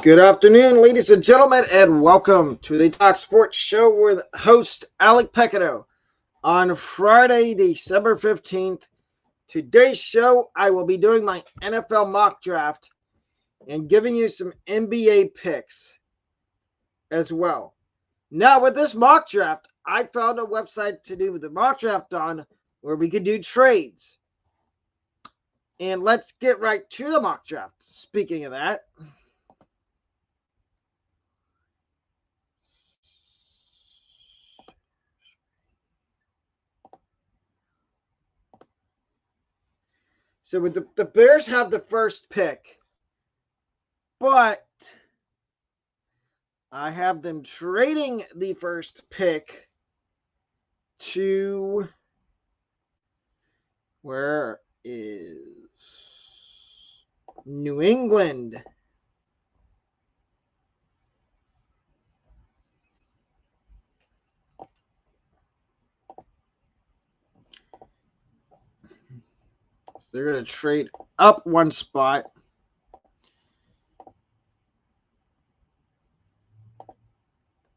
Good afternoon, ladies and gentlemen, and welcome to the Talk Sports Show with host Alec Peccato on Friday, December 15th. Today's show, I will be doing my NFL mock draft and giving you some NBA picks as well. Now, with this mock draft, I found a website to do the mock draft on where we could do trades. And let's get right to the mock draft. Speaking of that, so with the Bears have the first pick, but I have them trading the first pick to where is New England. They're going to trade up one spot.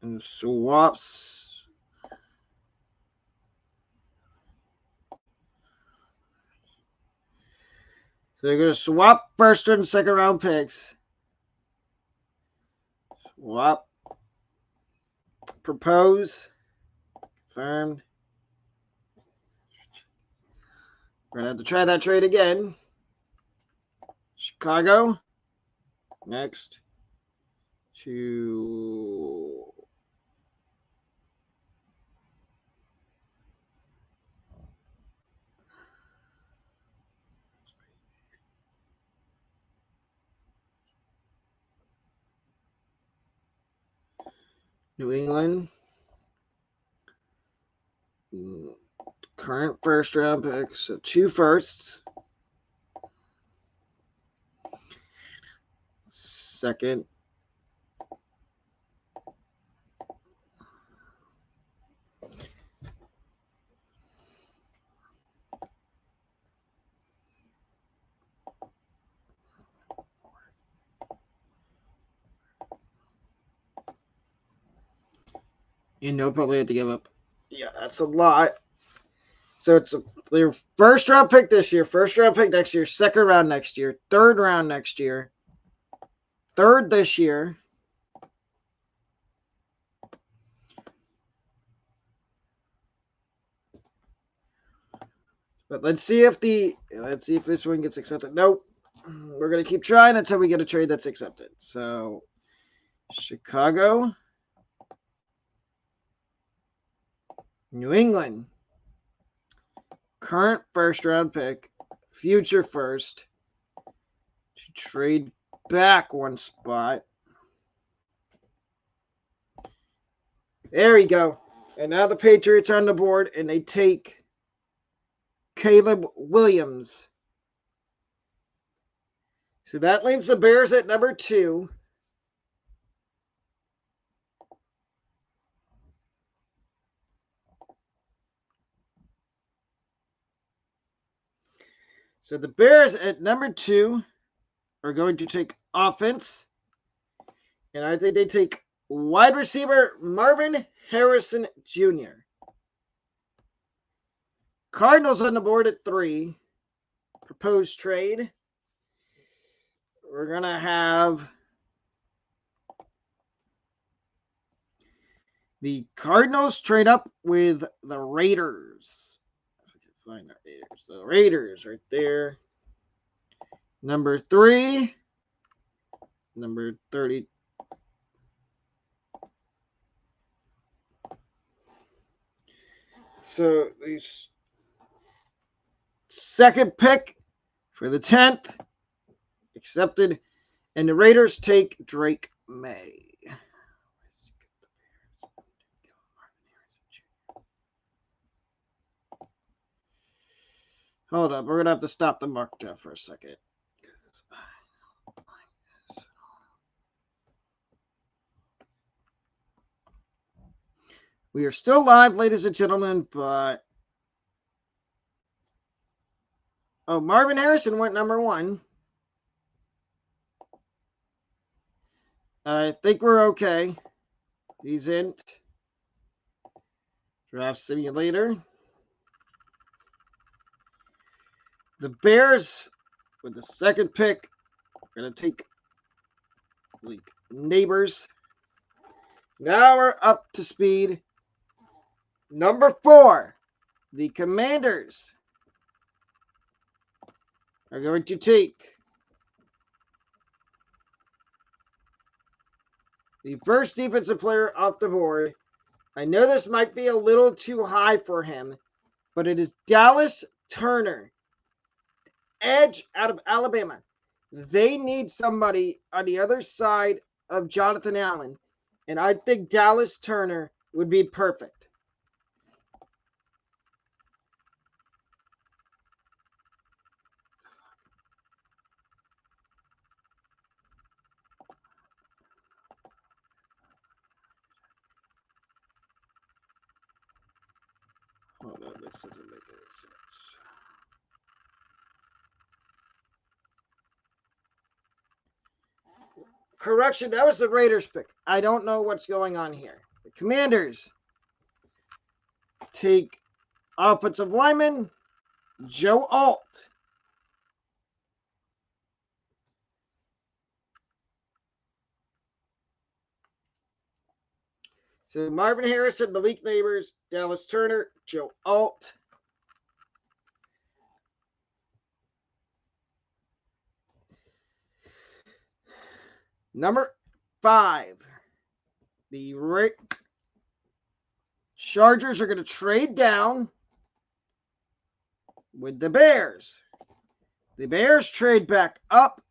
And swaps. So they're going to swap first and second round picks. Swap. Propose. Confirmed. We're going to have to try that trade again. Chicago. Next. To New England. Current first round pick. So 2 firsts. Second. Probably have to give up. Yeah, that's a lot. So it's their first round pick this year, first round pick next year, second round next year, third round next year, third this year. But let's see if this one gets accepted. Nope. We're gonna keep trying until we get a trade that's accepted. So Chicago, New England, current first round pick, future first, to trade back one spot. There we go. And now the Patriots are on the board, and they take Caleb Williams. So that leaves the Bears at number 2. So the Bears at number 2 are going to take offense. And I think they take wide receiver Marvin Harrison Jr. Cardinals on the board at 3. Proposed trade. We're going to have the Cardinals trade up with the Raiders. If I can find the Raiders. The Raiders right there. Number 3. Number 30. So the second pick for the 10th accepted, and the Raiders take Drake May. Hold up, we're gonna have to stop the mock draft for a second. We are still live, ladies and gentlemen, but Marvin Harrison went number 1. I think we're okay. He's in. Draft simulator. The Bears, with the second pick, are going to take the neighbors. Now we're up to speed. Number 4, the Commanders are going to take the first defensive player off the board. I know this might be a little too high for him, but it is Dallas Turner, edge out of Alabama. They need somebody on the other side of Jonathan Allen, and I think Dallas Turner would be perfect. Hold on, this doesn't make any sense. Correction, that was the Raiders pick. I don't know what's going on here. The Commanders take offensive lineman Joe Alt. So Marvin Harrison, Malik Neighbors, Dallas Turner, Joe Alt. Number 5, the Chargers are going to trade down with the Bears. The Bears trade back up.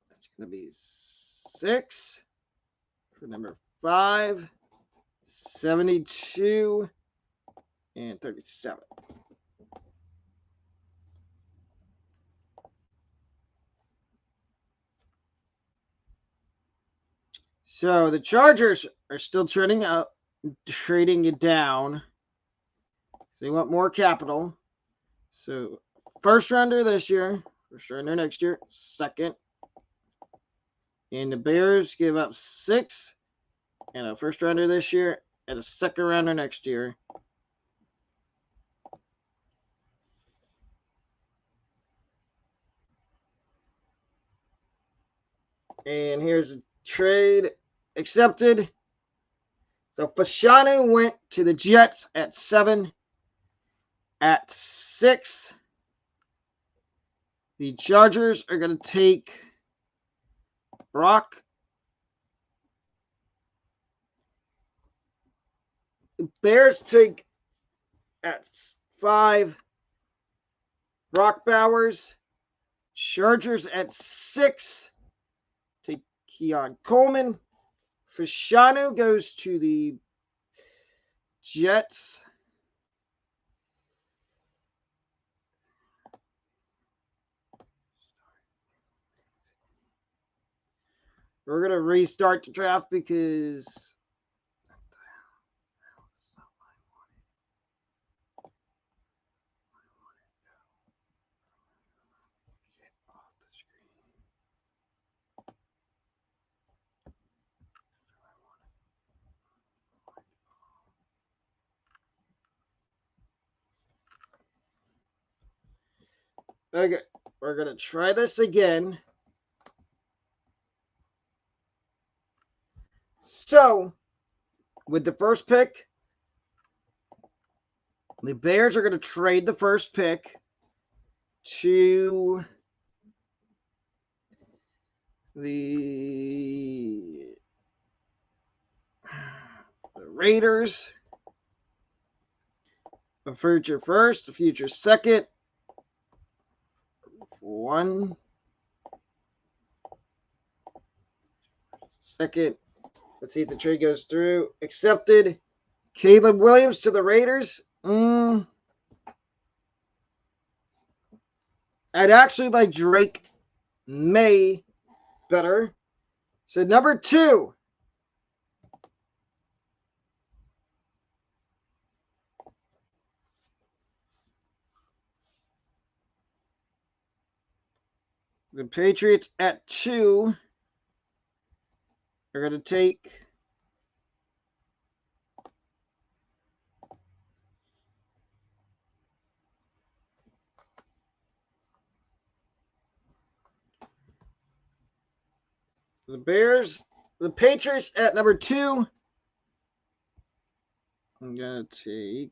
That's going to be 6 for number 5, 72, and 37. So the Chargers are still trading up, trading it down. So they want more capital. So first rounder this year, first rounder next year, second. And the Bears give up 6 and a first rounder this year and a second rounder next year. And here's a trade accepted. So Fashanu went to the Jets at 7. At 6, the Chargers are going to take Brock. The Bears take at 5 Brock Bowers. Chargers at 6 take Keon Coleman. Fashanu goes to the Jets. We're going to restart the draft because okay, we're going to try this again. So, with the first pick, the Bears are going to trade the first pick to the Raiders. A future first, a future second. 1 second. Let's see if the trade goes through. Accepted. Caleb Williams to the Raiders. I'd actually like Drake May better. So number 2. The Patriots at 2 are going to take the Bears. The Patriots at number 2. I'm going to take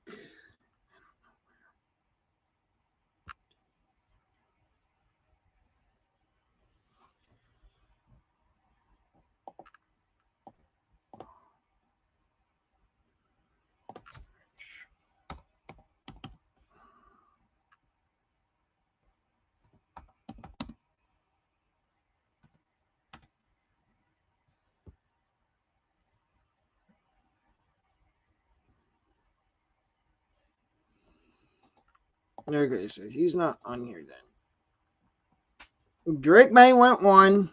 okay, so he's not on here then. Drake May went 1.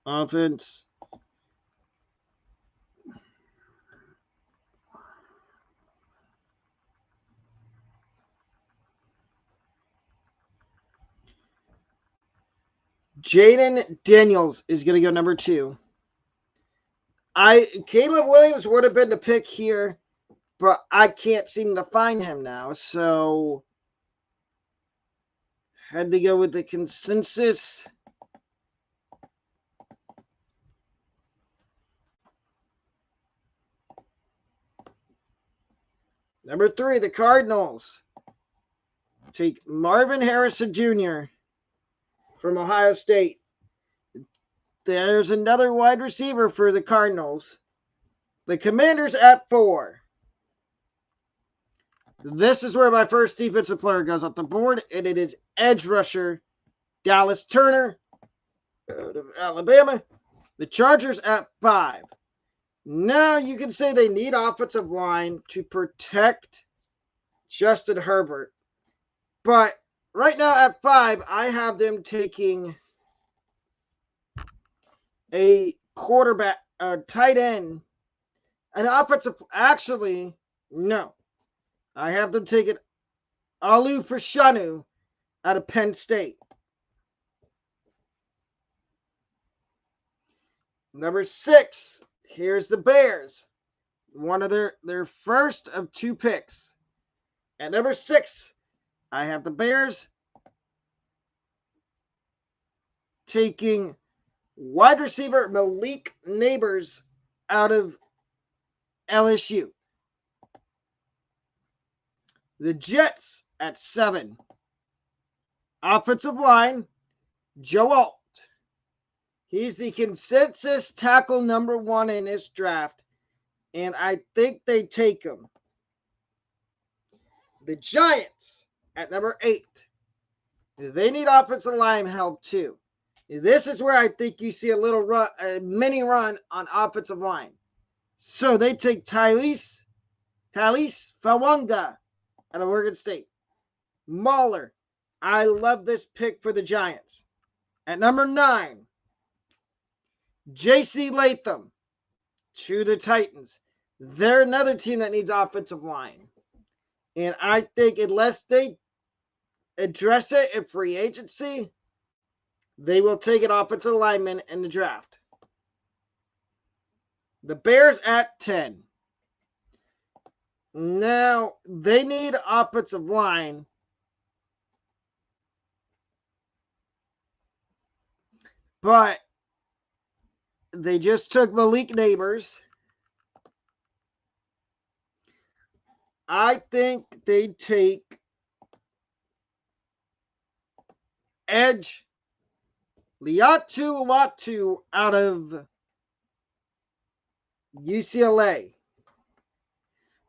Offense. Jaden Daniels is going to go number 2. Caleb Williams would have been the pick here, but I can't seem to find him now, so had to go with the consensus. Number 3, the Cardinals take Marvin Harrison Jr. from Ohio State. There's another wide receiver for the Cardinals. The Commanders at 4. This is where my first defensive player goes off the board, and it is edge rusher Dallas Turner out of Alabama. The Chargers at 5. Now you can say they need offensive line to protect Justin Herbert. But right now at 5, I have them taking a quarterback, a tight end, an offensive. Actually, no. I have them taking Alu Fashanu out of Penn State. Number 6, here's the Bears. One of their first of 2 picks. At number 6, I have the Bears taking wide receiver Malik Neighbors out of LSU. The Jets at 7. Offensive line, Joe Alt. He's the consensus tackle number 1 in this draft, and I think they take him. The Giants at number 8. They need offensive line help too. This is where I think you see a little run, a mini run on offensive line. So they take Talise Fawanga out of Oregon State. Mahler. I love this pick for the Giants. At number 9, J.C. Latham to the Titans. They're another team that needs offensive line. And I think unless they address it in free agency, they will take an offensive lineman in the draft. The Bears at 10. Now, they need offensive line. But they just took Malik Neighbors. I think they take edge Liatu Latu out of UCLA.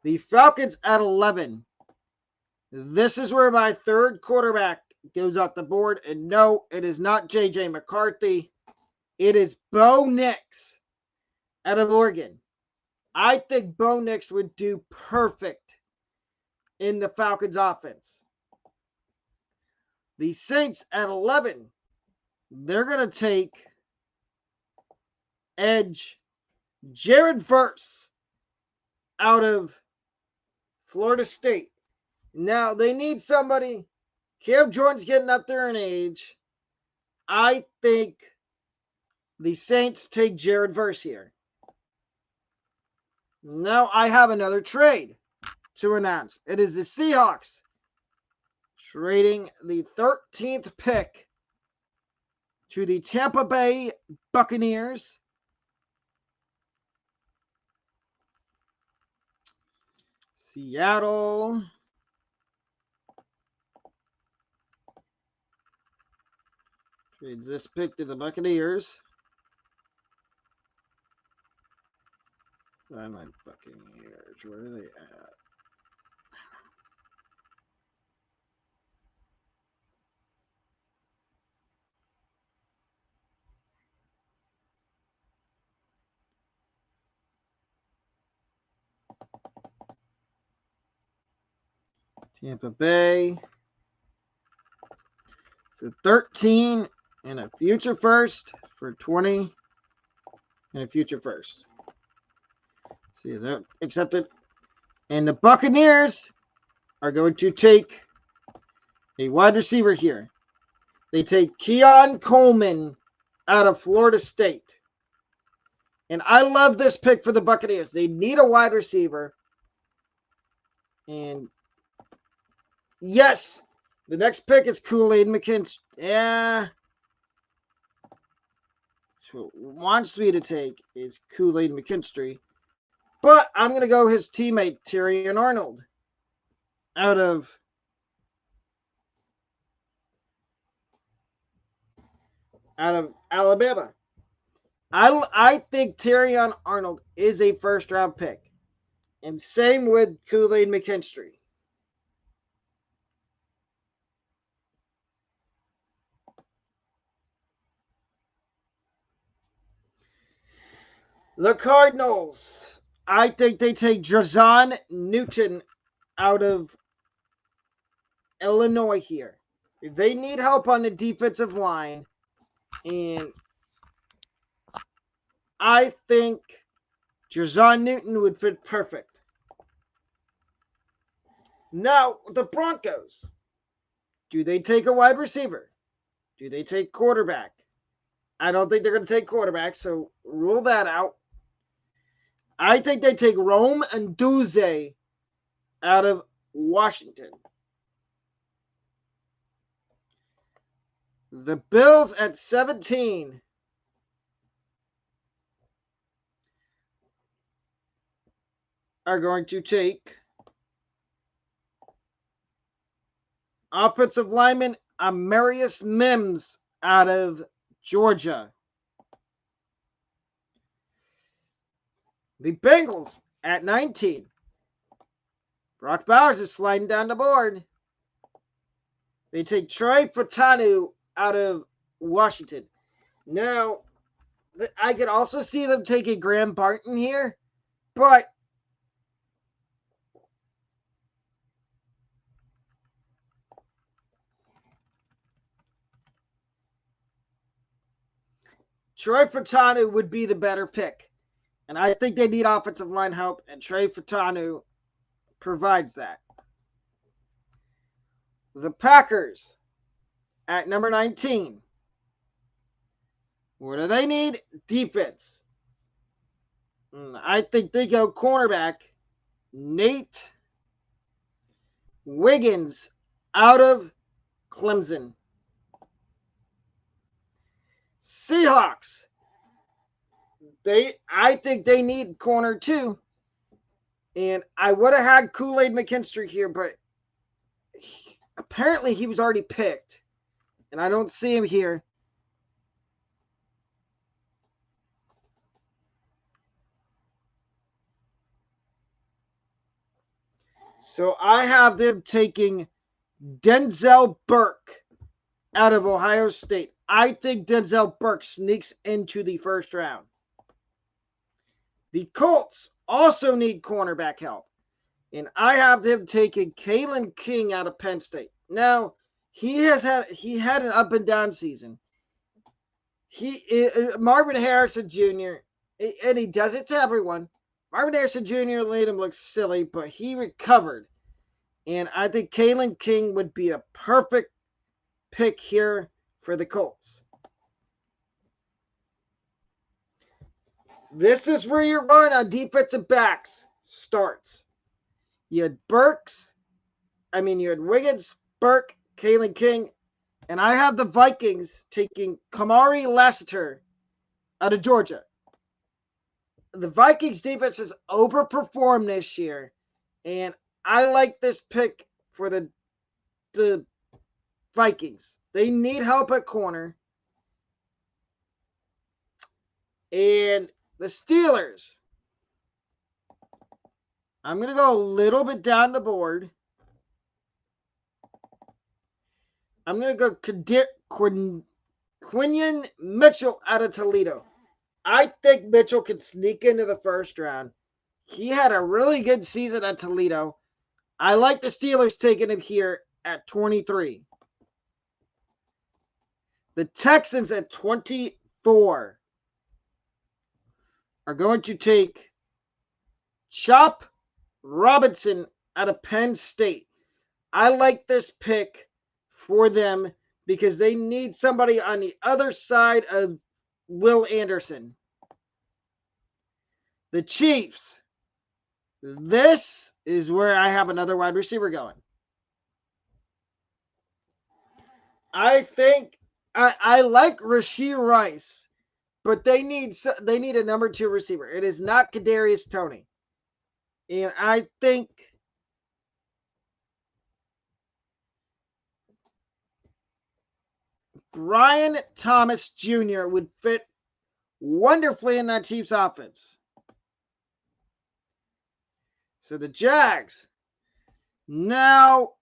The Falcons at 11. This is where my third quarterback goes off the board. And no, it is not J.J. McCarthy. It is Bo Nix out of Oregon. I think Bo Nix would do perfect in the Falcons offense. The Saints at 11. They're going to take edge Jared Verse out of Florida State. Now, they need somebody. Cam Jordan's getting up there in age. I think the Saints take Jared Verse here. Now I have another trade to announce. It is the Seahawks trading the 13th pick to the Tampa Bay Buccaneers. Seattle trades this pick to the Buccaneers. Find my Buccaneers. Where are they at? Tampa Bay. So 13 and a future first for 20 and a future first. See, is that accepted? And the Buccaneers are going to take a wide receiver here. They take Keon Coleman out of Florida State. And I love this pick for the Buccaneers. They need a wide receiver. And yes, the next pick is Kool-Aid McKinstry. Yeah. So wants me to take is Kool-Aid McKinstry. But I'm going to go his teammate, Terrion Arnold, out of Alabama. I think Terrion Arnold is a first-round pick. And same with Kool-Aid McKinstry. The Cardinals. I think they take Jazon Newton out of Illinois here. They need help on the defensive line. And I think Jazon Newton would fit perfect. Now, the Broncos. Do they take a wide receiver? Do they take quarterback? I don't think they're going to take quarterback, so rule that out. I think they take Rome Nduze out of Washington. The Bills at 17 are going to take offensive lineman Amarius Mims out of Georgia. The Bengals at 19. Brock Bowers is sliding down the board. They take Troy Fautanu out of Washington. Now, I could also see them taking Graham Barton here, but Troy Fautanu would be the better pick. And I think they need offensive line help, and Troy Fautanu provides that. The Packers at number 19. What do they need? Defense. I think they go cornerback Nate Wiggins out of Clemson. Seahawks. I think they need corner too. And I would have had Kool-Aid McKinstry here, but apparently he was already picked. And I don't see him here. So I have them taking Denzel Burke out of Ohio State. I think Denzel Burke sneaks into the first round. The Colts also need cornerback help. And I have them taking Kalen King out of Penn State. Now, he had an up and down season. Marvin Harrison Jr., and he does it to everyone. Marvin Harrison Jr. made him look silly, but he recovered. And I think Kalen King would be a perfect pick here for the Colts. This is where your run on defensive backs starts. You had you had Wiggins, Burke, Kalen King, and I have the Vikings taking Kamari Lassiter out of Georgia. The Vikings defense has overperformed this year, and I like this pick for the Vikings. They need help at corner. And the Steelers, I'm going to go a little bit down the board. I'm going to go Quinion Mitchell out of Toledo. I think Mitchell can sneak into the first round. He had a really good season at Toledo. I like the Steelers taking him here at 23. The Texans at 24 are going to take Chop Robinson out of Penn State. I like this pick for them because they need somebody on the other side of Will Anderson. The Chiefs. This is where I have another wide receiver going. I think I like Rashee Rice, but they need a number 2 receiver. It is not Kadarius Toney, and I think Brian Thomas Jr. would fit wonderfully in that Chiefs offense. So the Jags. Now,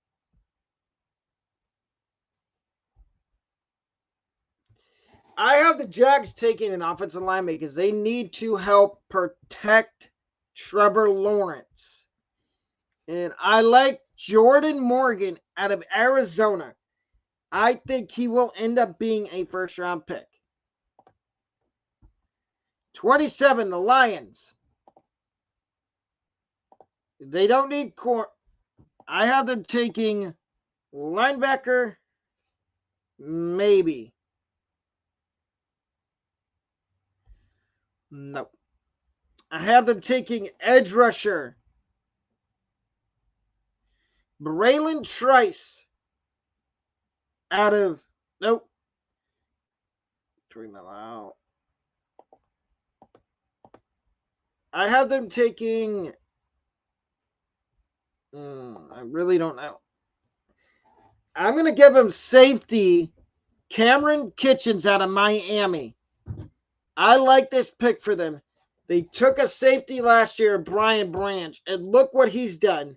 I have the Jags taking an offensive line because they need to help protect Trevor Lawrence. And I like Jordan Morgan out of Arizona. I think he will end up being a first-round pick. 27, the Lions. They don't need I have them taking linebacker, maybe. Nope. I have them taking edge rusher, Braylon Trice out of, nope. 3 mil out. I have them taking, I really don't know. I'm going to give them safety, Cameron Kitchens out of Miami. I like this pick for them. They took a safety last year, Brian Branch, and look what he's done.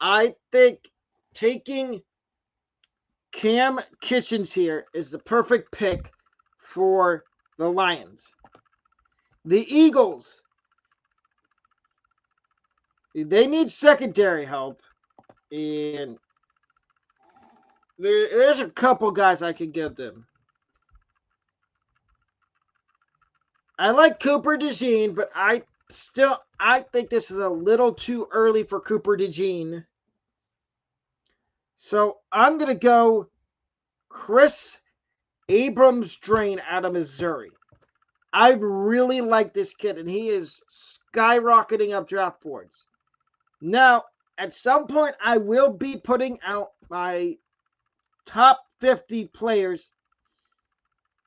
I think taking Cam Kitchens here is the perfect pick for the Lions. The Eagles. They need secondary help. And there's a couple guys I could give them. I like Cooper DeJean, but I think this is a little too early for Cooper DeJean. So I'm going to go Chris Abrams-Drain out of Missouri. I really like this kid, and he is skyrocketing up draft boards. Now, at some point, I will be putting out my top 50 players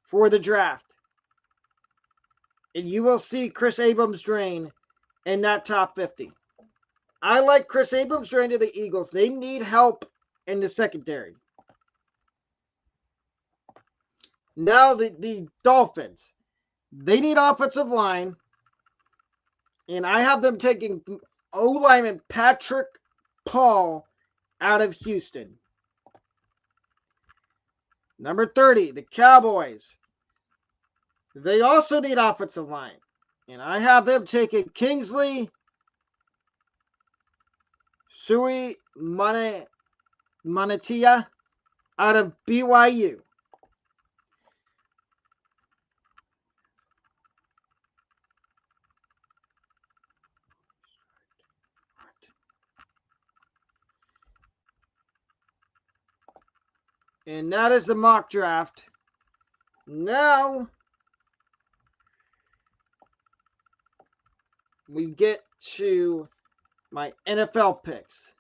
for the draft. And you will see Chris Abrams-Drain in that top 50. I like Chris Abrams-Drain to the Eagles. They need help in the secondary. Now the Dolphins. They need offensive line. And I have them taking O-lineman Patrick Paul out of Houston. Number 30, the Cowboys. They also need offensive line. And I have them taking Kingsley Sui Manatia out of BYU. And that is the mock draft. Now, we get to my NFL picks.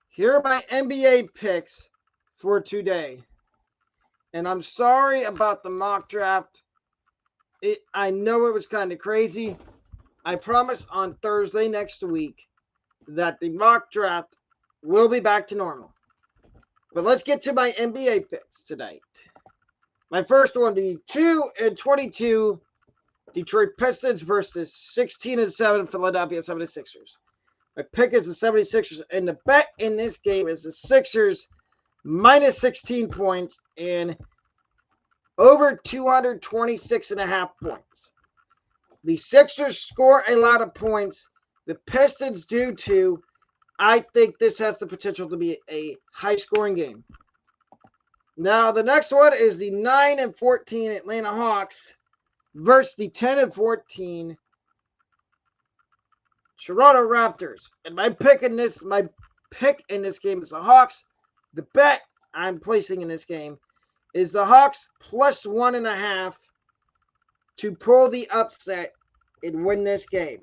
Here are my NBA picks for today. And I'm sorry about the mock draft. I know it was kind of crazy. I promise on Thursday next week that the mock draft will be back to normal. But let's get to my NBA picks tonight. My first one, the 2-22 Detroit Pistons versus 16-7 Philadelphia 76ers. My pick is the 76ers, and the bet in this game is the Sixers minus 16 points and over 226.5 points. The Sixers score a lot of points. The Pistons do too. I think this has the potential to be a high-scoring game. Now, the next one is the 9-14 Atlanta Hawks versus the 10-14 Toronto Raptors. And my pick in this game is the Hawks. The bet I'm placing in this game is the Hawks plus 1.5 to pull the upset and win this game.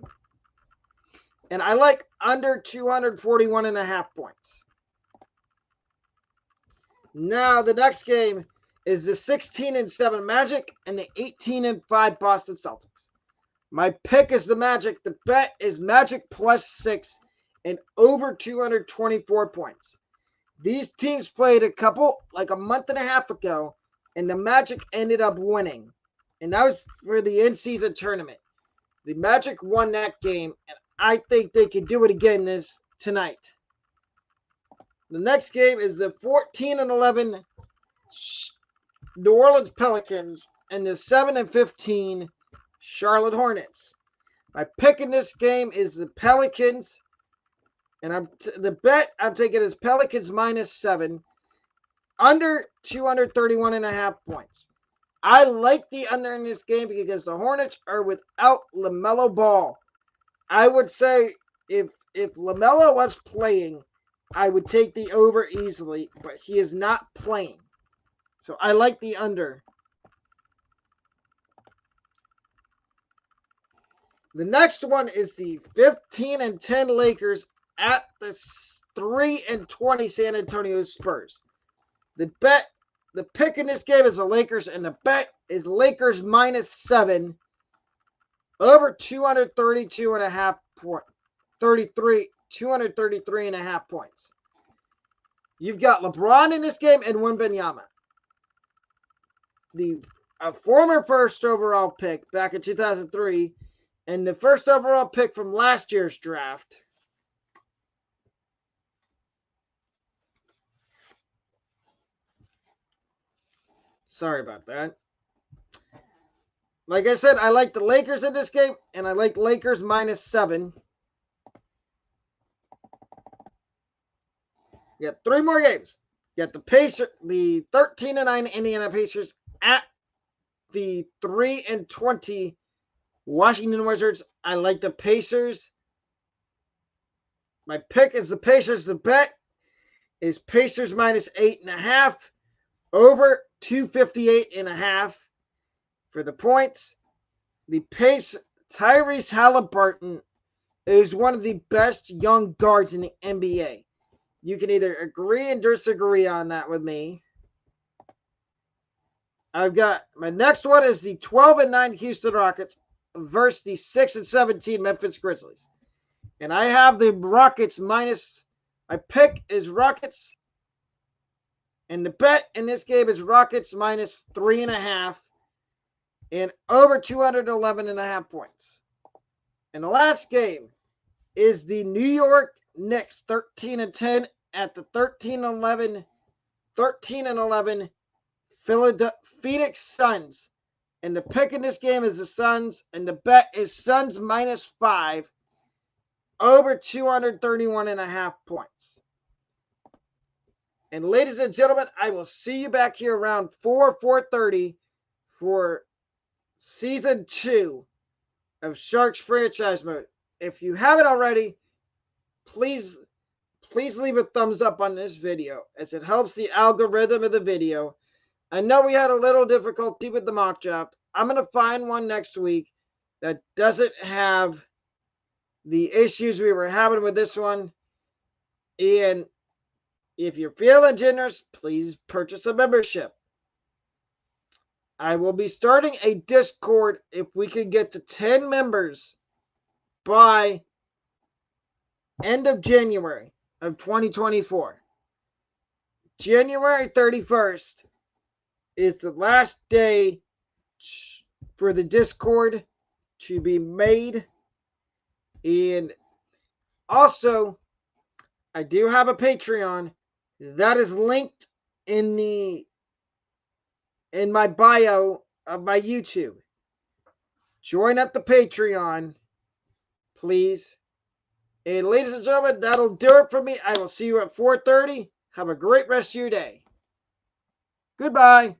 And I like under 241.5 points. Now, the next game is the 16-7 Magic and the 18-5 Boston Celtics. My pick is the Magic. The bet is Magic plus 6 and over 224 points. These teams played a month and a half ago, and the Magic ended up winning. And that was for the in-season tournament. The Magic won that game, and I think they can do it again tonight. The next game is the 14-11 New Orleans Pelicans and the 7-15 Charlotte Hornets. My pick in this game is the Pelicans, and the bet I'm taking is Pelicans minus 7, under 231.5 points. I like the under in this game because the Hornets are without LaMelo Ball. I would say if LaMelo was playing, I would take the over easily, but he is not playing. So I like the under. The next one is the 15-10 Lakers at the 3-20 San Antonio Spurs. The pick in this game is the Lakers, and the bet is Lakers minus 7 over 233.5 points. You've got LeBron in this game and Wembanyama. A former first overall pick back in 2003 and the first overall pick from last year's draft. Sorry about that. Like I said, I like the Lakers in this game, and I like Lakers minus 7. You got 3 more games. You got the 13-9 Indiana Pacers at the 3-20 Washington Wizards. I like the Pacers. My pick is the Pacers. The bet is Pacers minus 8.5 over 258.5 for the points. The Tyrese Halliburton is one of the best young guards in the NBA. You can either agree and disagree on that with me. I've got my next one is the 12-9 Houston Rockets versus the 6-17 Memphis Grizzlies. And I have the Rockets minus. My pick is Rockets. And the bet in this game is Rockets minus 3.5 and over 211.5 points. And the last game is the New York Knicks 13-10 at the 13-11 Phoenix Suns. And the pick in this game is the Suns, and the bet is Suns minus 5 over 231.5 points. And ladies and gentlemen, I will see you back here around 4:30 for Season 2 of Sharks Franchise Mode. If you haven't already, please leave a thumbs up on this video as it helps the algorithm of the video I know we had a little difficulty with the mock draft. I'm going to find one next week that doesn't have the issues we were having with this one. And if you're feeling generous, please purchase a membership. I will be starting a Discord if we can get to 10 members by end of January of 2024. January 31st is the last day for the Discord to be made. And also, I do have a Patreon that is linked in my bio of my YouTube. Join up the Patreon, please. And ladies and gentlemen, that'll do it for me. I will see you at 4:30. Have a great rest of your day. Goodbye.